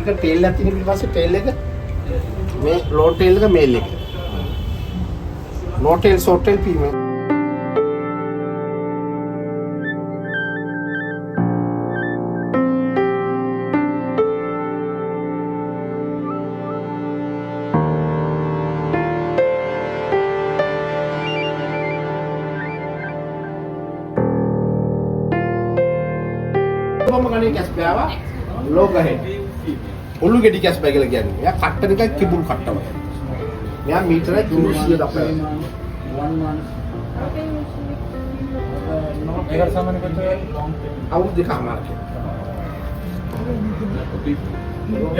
මේක ටේල් එකක් තියෙන ඊට පස්සේ ටේල් එක මේ ලෝ ටේල් එක මේල් එක. ලෝ ටේල් ෂෝට් ටේල් ෆීමේල්. කොහොම ගන්නේ කැස් බෑවා ලෝග හෙඩ් ඔලු ගෙඩි කැස් බෑ කියලා කියන්නේ. එයා කට්ට දෙකක් කිඹුල් කට්ට වගේ. මෙයා මීටර 300 දක්වා. ඒකට සමාන කොට අවුරුදු දෙකමාරක්.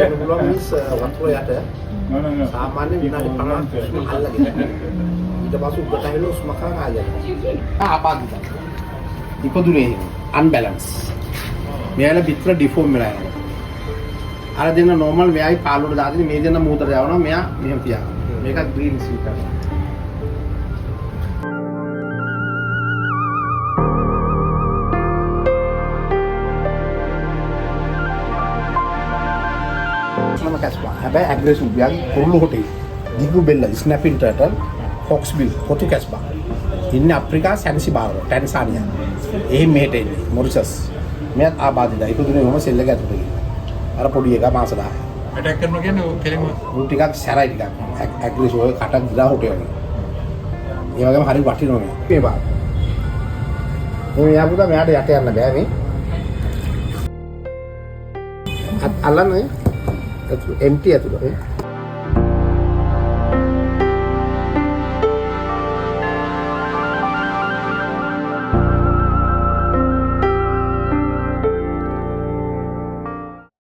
ඒක බලන්න මිස් වතුර යට සාමාන්‍ය විනාඩි 50ක් අල්ලගෙන. ඊට පස්සේ උඩට ඇවිල්ලා උස්ම කරා ආයෙත්. ආපාදිත. ඉපදුනේ අන්බැලන්ස්. මෙයාලා පිටර ඩිෆෝම් වෙලා යනවා. අර දෙන්න නෝමල් මෙයායි පාළුවට දාගෙන මේ දෙන්න මූතර යවනවා මෙයා මෙහෙම තියාගන්න. මේකත් ග්‍රීන් සීට් එක. මම කස්පා. හැබැයි ඇග්‍රෙසිව් වියන් කුරුළු හොටේ. දිගු බෙල්ල ස්නැපින් ටර්ටල් හොක්ස් බිල් කොටු කස්පා. ඉන්නේ අප්‍රිකා සැන්සිබාර් ටැන්සානියා. එහි මෙහෙට එන්නේ මොරිසස්. මෙයාත් ආබාධිතයි. ඉපදුනේ මොම සෙල් එක ඇතුලේ. අර පොඩි එකා මාස 10. ඇටැක් කරනවා කියන්නේ කෙලින්ම උන් ටිකක් සැරයි ටිකක්. ඇග්‍රෙසිව් ඔය කට දිලා හොටේ වගේ. ඒ වගේම හරි වටිනවා මේ. මේ බා. මේ යාපුදා මෙයාට යට යන්න බෑ මේ. අල්ලන්නේ. එම්ටි ඇතුලේ.